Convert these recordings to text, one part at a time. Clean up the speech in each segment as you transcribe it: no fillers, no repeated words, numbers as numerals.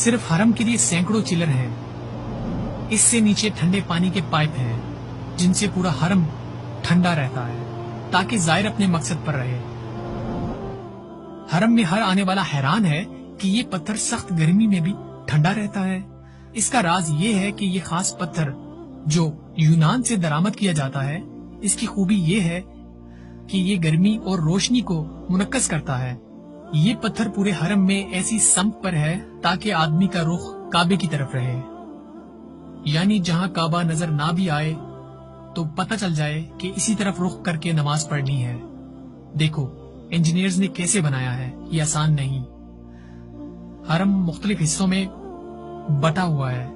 सिर्फ हरम के लिए सैकड़ों चिलर हैं। इससे नीचे ठंडे पानी के पाइप हैं, जिनसे पूरा हरम ठंडा रहता है ताकि जायर अपने मकसद पर रहे। हरम में हर आने वाला हैरान है कि ये पत्थर सख्त गर्मी में भी ठंडा रहता है। इसका राज ये है कि ये खास पत्थर जो यूनान से दरामद किया जाता है, इसकी खूबी ये है कि ये गर्मी और रोशनी को मुनक्कस करता है। ये पत्थर पूरे हरम में ऐसी सम्त पर है ताकि आदमी का रुख काबे की तरफ रहे, यानी जहाँ काबा नजर ना भी आए तो पता चल जाए कि इसी तरफ रुख करके नमाज पढ़नी है। देखो इंजीनियर्स ने कैसे बनाया है, ये आसान नहीं। हरम मुख्तलिफ हिस्सों में बटा हुआ है।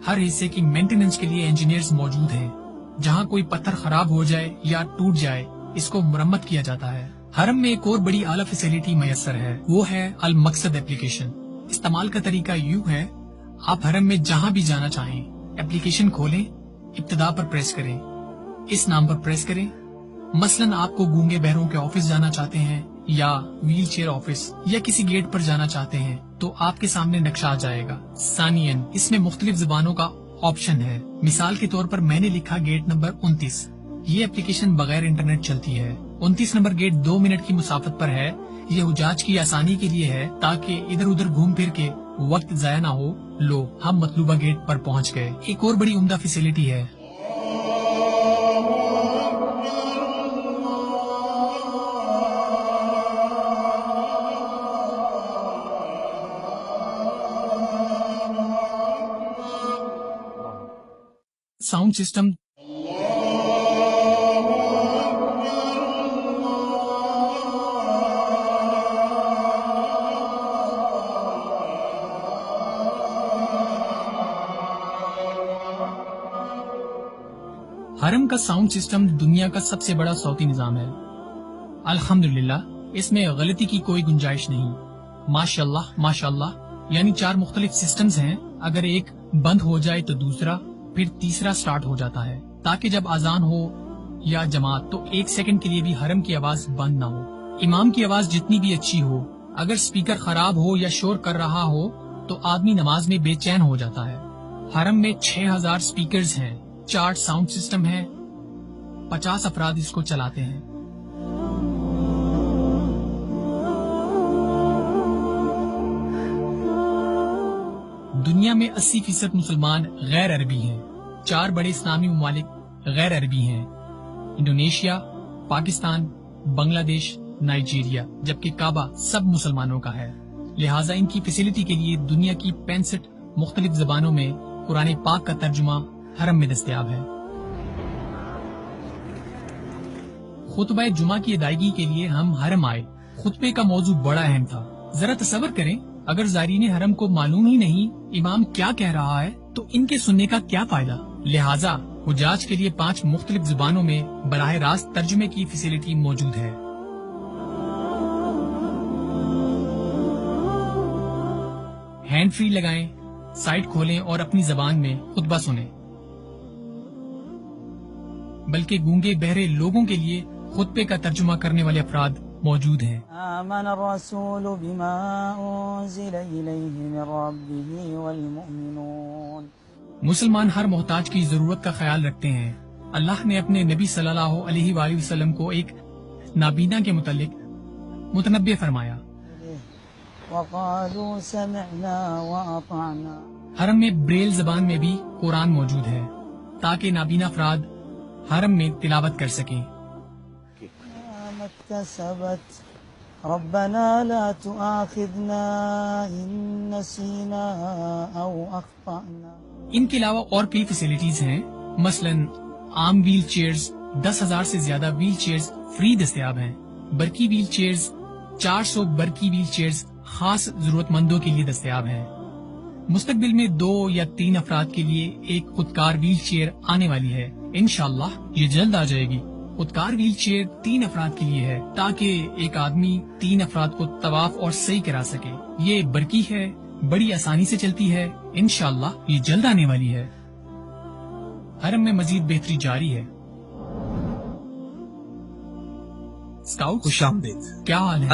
हर हिस्से की मेंटेनेंस के लिए इंजीनियर्स मौजूद हैं। जहाँ कोई पत्थर खराब हो जाए या टूट जाए, इसको मुरम्मत किया जाता है। हरम में एक और बड़ी आला फैसिलिटी मैसर है, वो है अल मकसद एप्लीकेशन। इस्तेमाल का तरीका यूं है, आप हरम में जहाँ भी जाना चाहें, एप्लीकेशन खोलें, इब्तिदा पर प्रेस करें, इस नाम पर प्रेस करें। मसलन आपको गूंगे बहरों के ऑफिस जाना चाहते हैं या व्हील चेयर ऑफिस या किसी गेट पर जाना चाहते हैं तो आपके सामने नक्शा आ जाएगा। सानियन, इसमें मुख्तलिफ जुबानों का ऑप्शन है। मिसाल के तौर पर मैंने लिखा गेट नंबर 29। ये एप्लीकेशन बगैर इंटरनेट चलती है। 29 नंबर गेट 2 मिनट की मुसाफत पर है। ये हुजाज की आसानी के लिए है ताकि इधर उधर घूम फिर के वक्त जाया ना हो। लो, हम मतलूबा गेट पर पहुंच गए। एक और बड़ी उम्दा फैसिलिटी है, साउंड सिस्टम। हरम का साउंड सिस्टम दुनिया का सबसे बड़ा सौती निजाम है। अल्हम्दुलिल्लाह, इसमें गलती की कोई गुंजाइश नहीं। माशाल्लाह माशाल्लाह, यानी 4 मुख्तलिफ सिस्टम्स हैं। अगर एक बंद हो जाए तो दूसरा, फिर तीसरा स्टार्ट हो जाता है, ताकि जब अजान हो या जमात तो 1 सेकंड के लिए भी हरम की आवाज बंद ना हो। इमाम की आवाज जितनी भी अच्छी हो, अगर स्पीकर खराब हो या शोर कर रहा हो तो आदमी नमाज में बेचैन हो जाता है। हरम में 6000 स्पीकर्स हैं, 4 साउंड सिस्टम है, 50 अफराद इसको चलाते हैं। दुनिया में 80% मुसलमान गैर अरबी हैं। 4 बड़े इस्लामी ममालिक गैर अरबी हैं, इंडोनेशिया, पाकिस्तान, बांग्लादेश, नाइजीरिया, जबकि काबा सब मुसलमानों का है। लिहाजा इनकी फैसिलिटी के लिए दुनिया की 65 मुख्तलिफ जबानों में कुरान पाक का तर्जुमा हरम में दस्तयाब है। खुतबा जुमा की अदायगी के लिए हम हरम आए। खुतबे का मौजू बड़ा अहम था। जरा तसव्वुर करें, अगर ज़ायरीन हरम को मालूम ही नहीं इमाम क्या कह रहा है तो इनके सुनने का क्या फायदा। लिहाजा हुजाज के लिए 5 मुख्तलिफ जुबानों में बराह रास्त तर्जुमे की फैसिलिटी मौजूद है। हैंड फ्री लगाएं, साइट खोलें और अपनी जबान में खुतबा सुनें। बल्कि गूंगे बहरे लोगों के लिए खुतबे का तर्जुमा करने वाले अफराद मौजूद हैं। आमन अर्रसूल बिमा उन्ज़िला इलैहि मिन रब्बिही वल मुमिनून। मुसलमान हर मोहताज की जरूरत का ख्याल रखते हैं। अल्लाह ने अपने नबी सल्लल्लाहु अलैहि वसल्लम को एक नाबीना के मुतल्लिक मुतनब्बे फरमाया। वक़ालू समिअना व अताअना। हरम में ब्रेल जबान में भी कुरान मौजूद है ताकि नाबीना अफराद हरम में तिलावत कर सकें। रब्बना ला तुआखिज़ना इन नसीना औ अख्ताअना। इनके अलावा और कई फैसिलिटीज हैं, मसलन आम व्हील चेयर्स 10,000 से ज्यादा व्हील चेयर्स फ्री दस्तयाब हैं। बरकी व्हील चेयर्स 400 बरकी व्हील चेयर्स खास जरूरतमंदों के लिए दस्तयाब हैं। मुस्तकबिल में 2 या 3 अफराद के लिए एक खुदकार व्हील चेयर आने वाली है। इंशाअल्लाह ये जल्द आ जाएगी। खुदकार व्हील चेयर 3 अफराद के लिए है ताकि एक आदमी 3 अफराद को तवाफ और सही करा सके। ये बरकी है, बड़ी आसानी से चलती है। इंशाअल्लाह ये जल्द आने वाली है। हरम में मजीद बेहतरी जारी है। स्काउट, खुशामदीद। क्या हाल है?